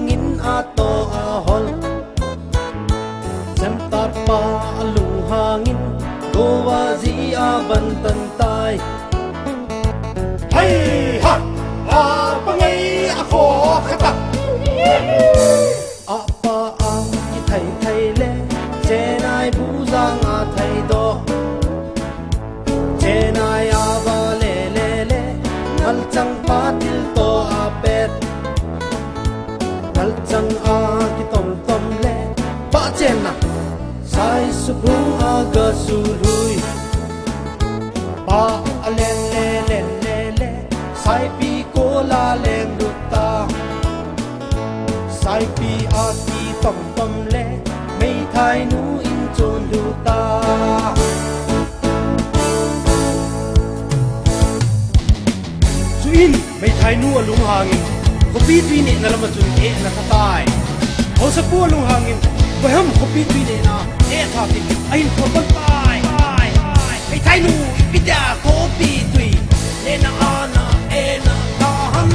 ngin a to a hol sem tat pa lung hangin gowa zi a ban tan tai hey ha a pangai a kho khata a pa ang ki thai thai le che nai bu zang a thai do che nai a ba le le le ngal chang pa til to a pet ngal chang a ki tom tom le pa chen na sai su bung a ga su lui pa a len le len le le sai pi ko la len du ta sai pi a ki tom tom le mei thai nu in chon du ta inไม่ไทยนัวลุงหางินก็ปีปีนี่นั่นละมาจุนเอะนะตายเขาสะปัวลุงหางินไปห้ามเขาปีปีนี่นะเอะท่าติไอ้คนต้นตายไม่ไทยนูพิจาโคปีตุยเนน่าอาณาเอน่าตาหัน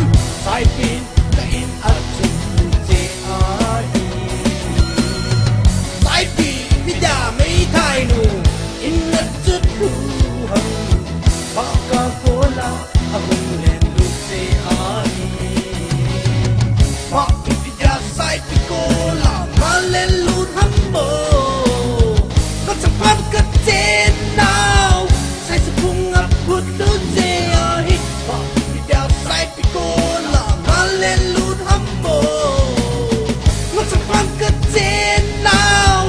สายปีนก็อินอัดจุนเจอาดีสายปีพิจาไม่ไทยนูอินอัดจุดหูหันปากกาโคลาอาบุญเลนลูกเจอาดีปากพิจาสายปีโกลามาเลนลูดฮัมโบก็จะพับกับเจนนาวใส่สะพุงอับพุดลูเจอาฮิปากพิจาสายปีโกลามาเลนลูดฮัมโบก็จะพับกับเจนนาว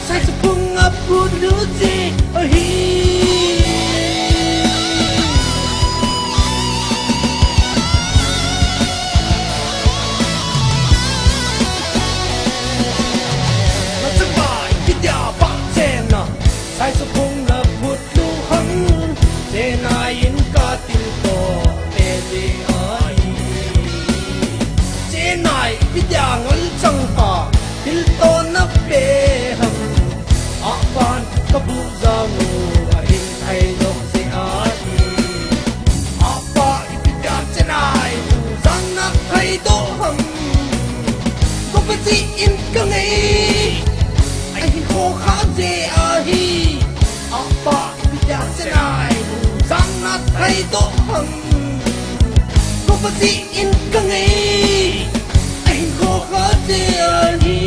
ใส่สะพุงอับพุดลูเจอาฮิ sai su khung la phut lu hang te na in ka til to te de ai te nai vidya ngal chang pa til to na pe hang a pan ka bu za mu a in thai lok se ai a pa vidya chenai bu zang na thai do hang ko pa si in ka ngai ai hin kho kha je a hi apa bidak senai sangat hai to hang ko pasi in kangai ai ko ka te ani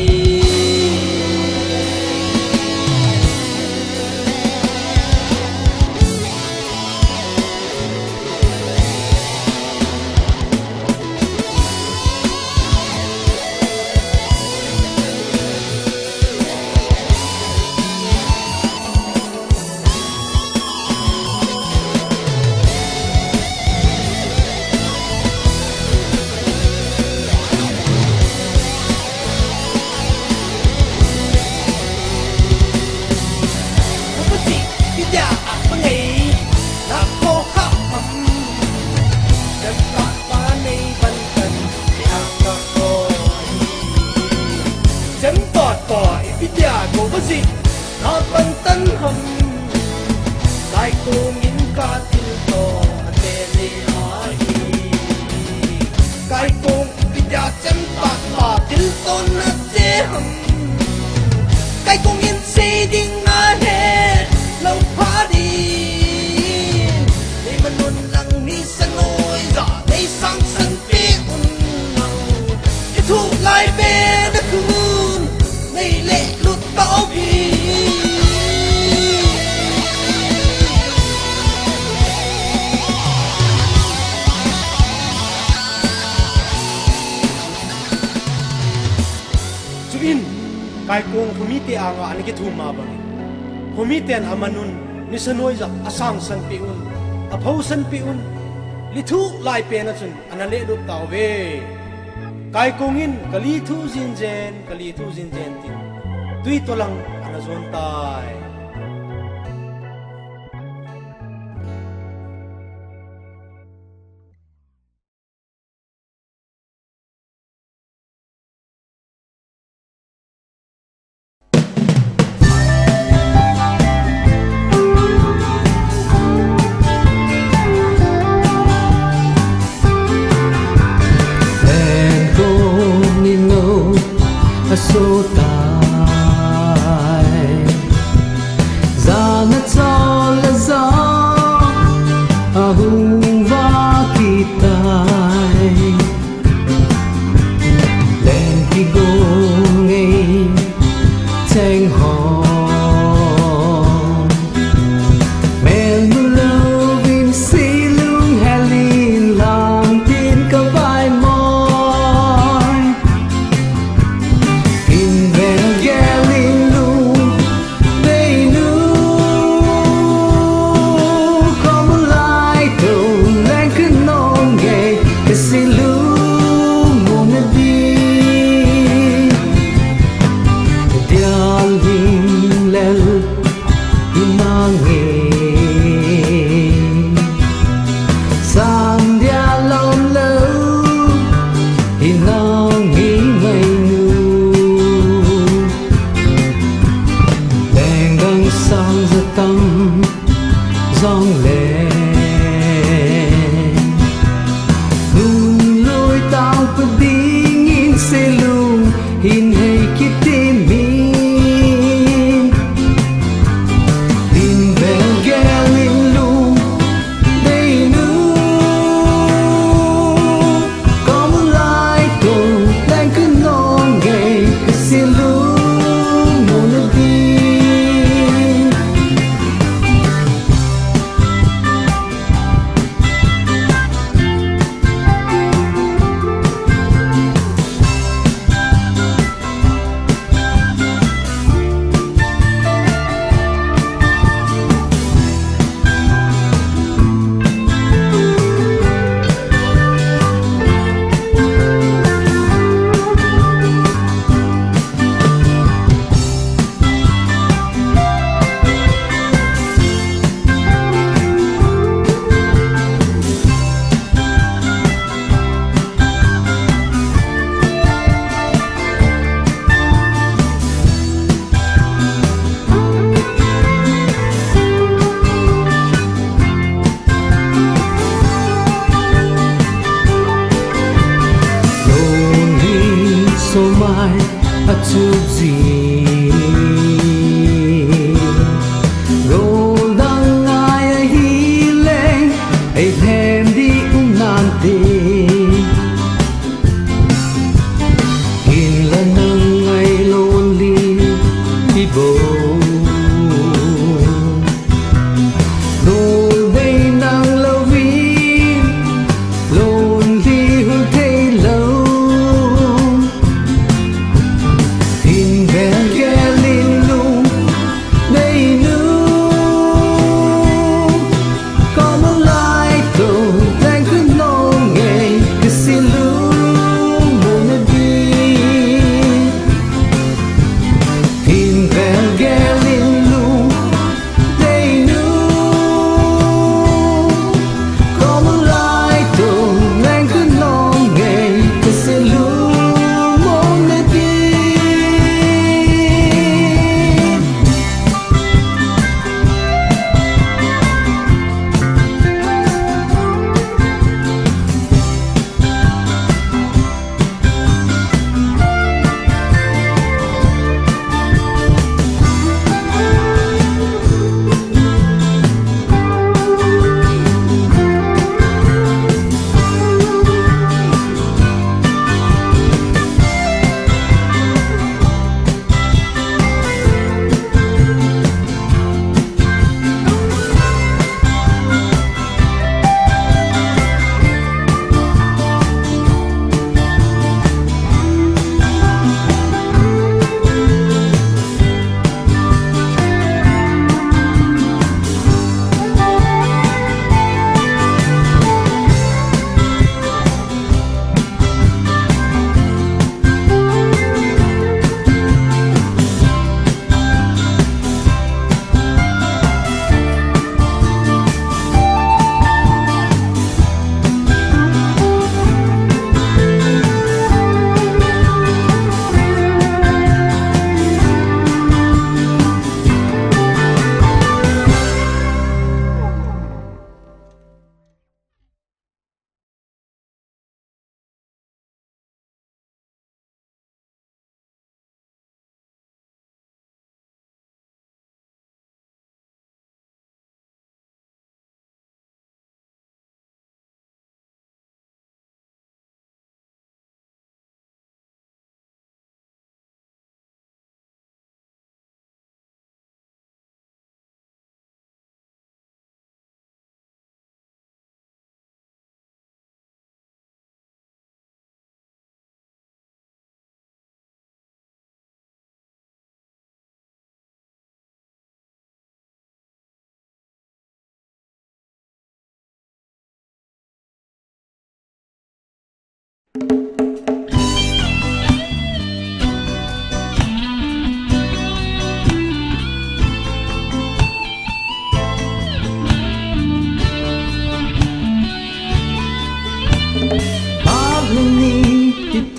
kai kong humite anga anike thuma bang humiten amanun nisanoi za asang san piun aphau san piun lithu lai pe na chun anale lu tawe kai kongin kali thu jin jen tin tui tolang anazon tai Nino đi go ngay thanh hò men mưa lâu vin xí lung hè lin làm tin cả vai mỏi in về ghé lin lu đây nu có một lại đầu lên cứ non ghé cái xí lu muốn đi Dialing lel inange San dia lom lo inange mai nu Bang gang sang za tam zong le Lung lôi tao pa ding in se lung hin hay kiti mi so mai a chu ji ro dang ai a hi leng ai hem di nan te in la nang ai lonely people ro dei nang lo vi lonely who they love in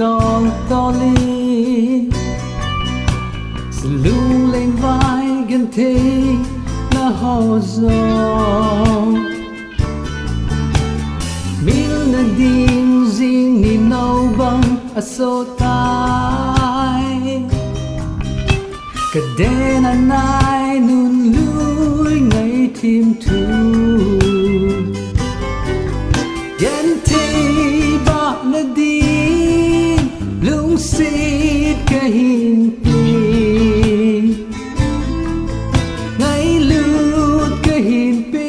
Tol tolin Selung leng vai gan te na hozo Mil na ding zing ni nau bang aso tai Kaden anai nun lui ngay tim tu Yan te ba na di lung xít kahin pi ngay lút kahin pi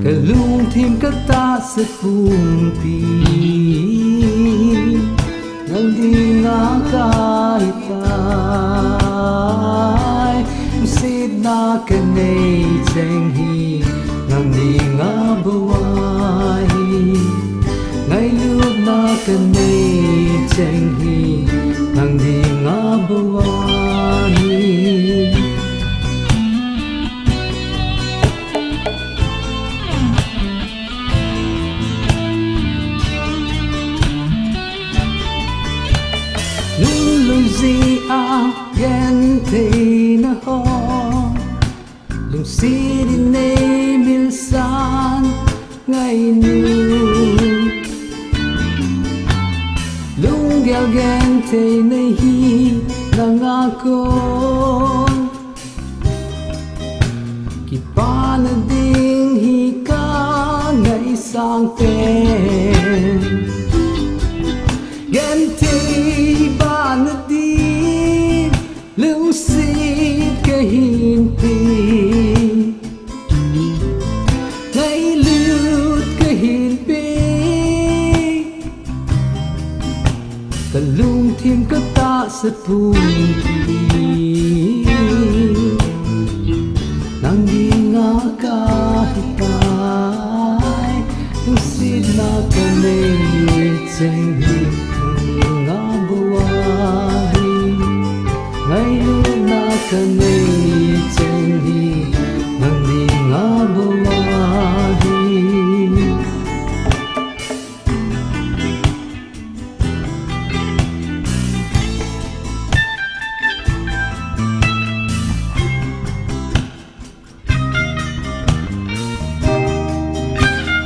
ka lung thêm các ta sẽ phung pi nang di nga kai tai xít na ka nei cheng hi nang di nga buai ngay lúc na cần nay chênh hi nang đi ngã buani lulu gì a ghen thế na ho lung si đi nay mil san ngày nu lung gheo ghen thế này hi na nga con ki pa na ding hi ka ngày sang tên ghen thế ba na di lung xít ka hin pi ngày lút ka hin pi ka lung thêm các ta sẽ phun pi nang di nga ka hitai lung xít na ka nei cheng hi nang nga buai ngay lúc na ka nei cheng hi nang di nga buai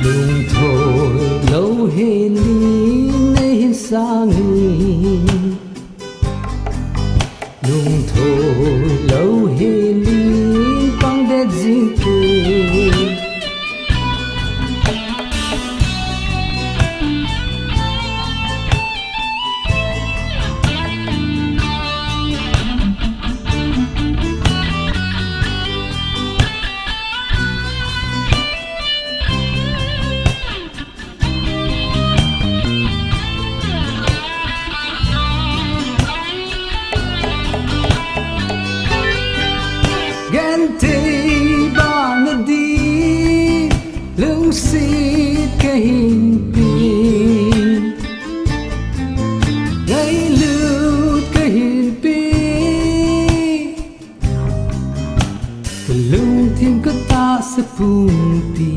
lung thôi lâu hê li nay hin sang hi lung thôi lâu hê li bang đẹp dinh tu ghen thế ba na di lung xít ka hin pi ngay lút ka hin pi ka lung thêm các ta sẽ phung pi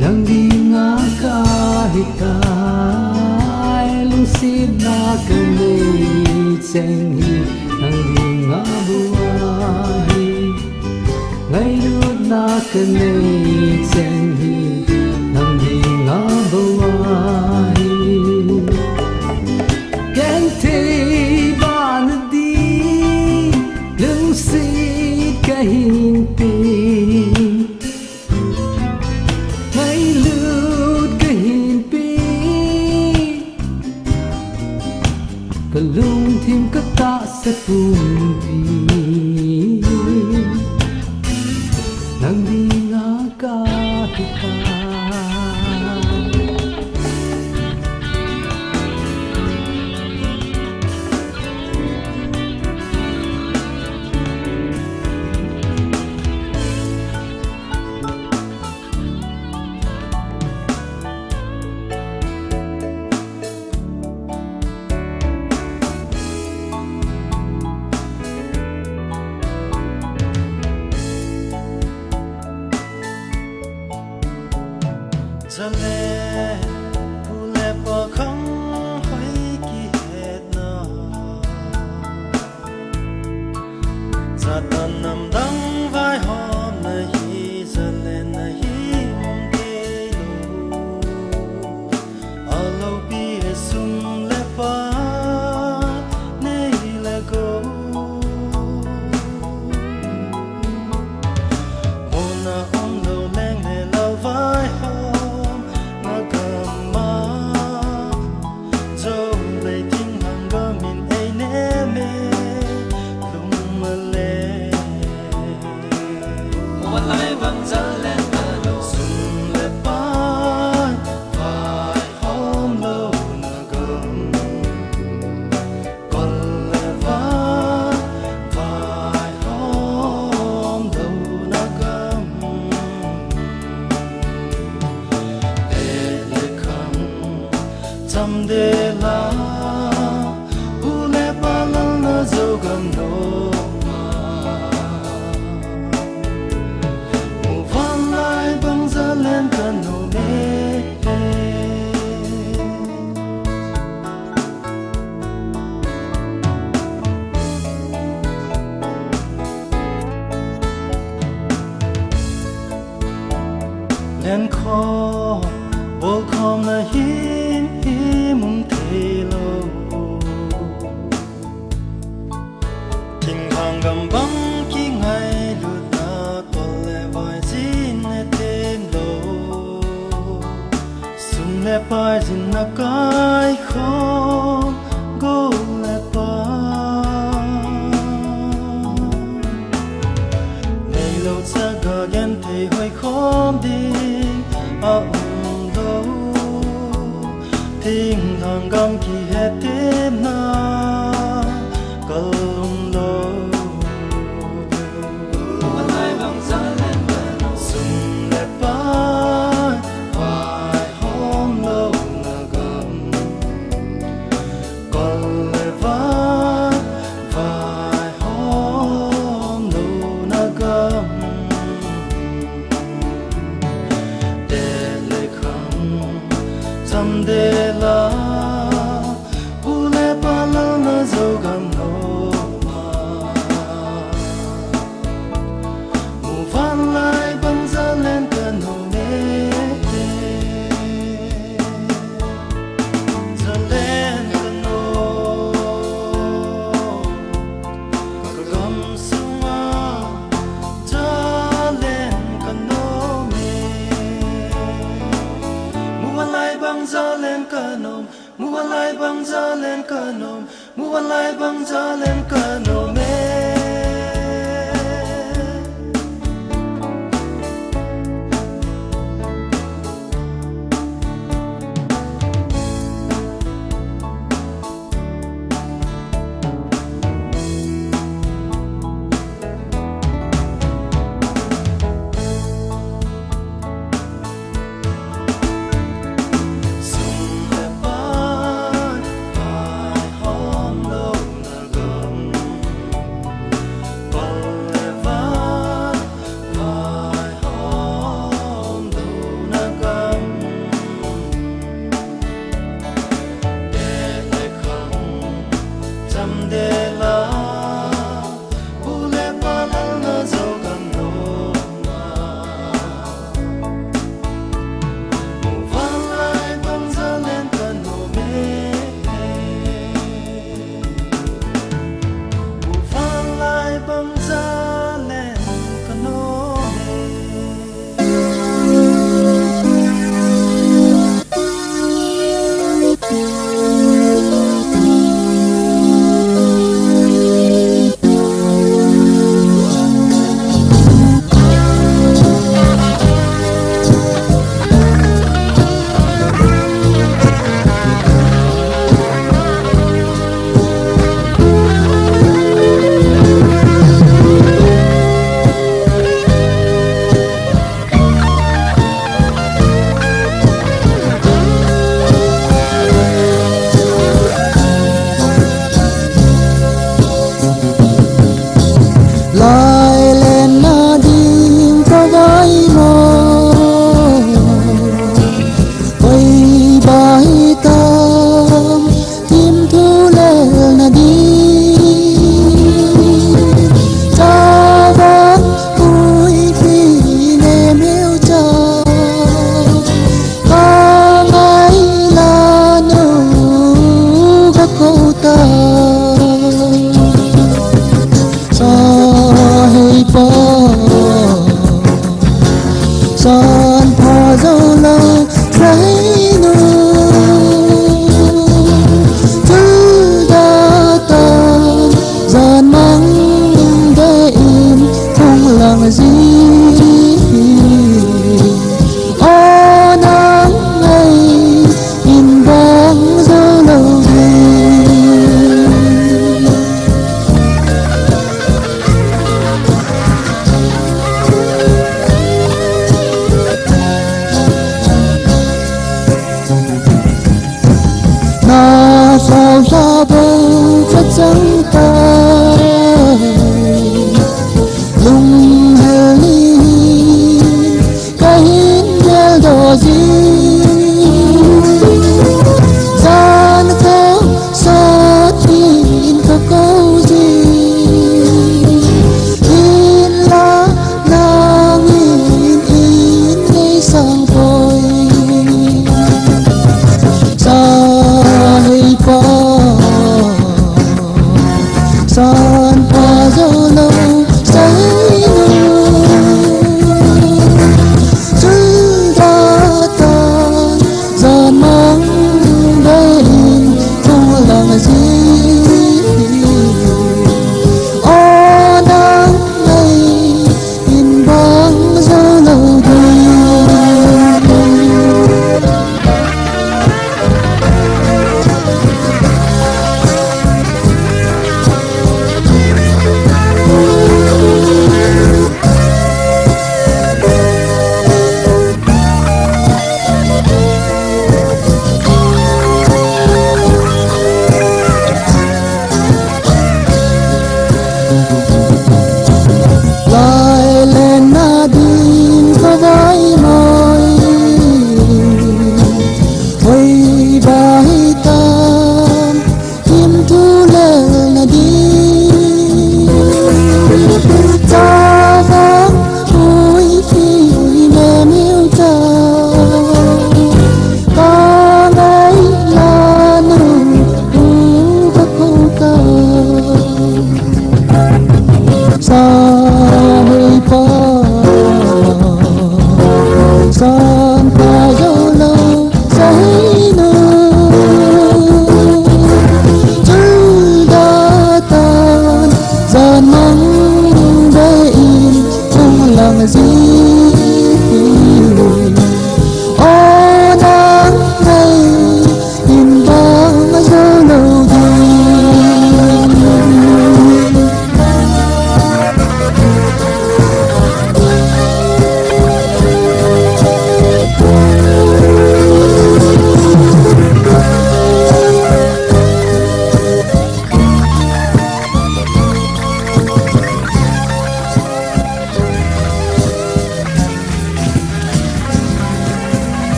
nang di nga ka hitai lung xít na ka nei cheng hi nang di nga buai ngay lúc na ka nei cheng hi nang di nga buai ghen thế ba na di lung xít ka hin pi ngay lúc ka hin pi ka lung thêm các ta sẽ phun pi nang di nga ka hitai giờ lẽ bu lẽ bỏ không hỏi kỳ hết na giờ tan nằm đắng vai hôm nay giờ lẽ nay kê lô alo bi sung lẽ ba nay lẽ go ona om lo leng lẽ lao vai hôm na cầm ma dâu lấy thinh hàng gơ min ai nè mê lung mơ lẽ một lại vang giờ lên ta đâu sung lẽ ba vai hôm đâu na cầm còn lẽ vai hôm đâu na cầm để lệ khăm chăm để la u lẽ ba lăng na dâu gầm nô một van lại băng ra lên cơn nô mê lên kho bồ khom là hi mong thế lâu thình hàng gầm băng khi ngày lụt na tuần lệ vài xin nè thêm lâu sung lệ bài xin na cái khó go lệ ba ngày lâu xa gà ghen thì hơi khó đi đâu thình thang gam khi hết thêm na cầm đâu một lại vang ra lên bên sung lẽ ba vai hôm lâu na gam còn lẽ vai hôm lâu na gam để lệ khăm chăm để la u lẽ ba la na dâu gam nô ma mu van lại băng ra lên cơn hồ mê giờ lên cơn nô cả gầm sung a cha lên cơn nô mê mu van lại băng ra lên cơn nô mu van lại băng ra lên cơn nô mu van lại băng ra lên cơn nô mê sung lẽ ba vai hôm lâu na gầm ta bầu chắc chắn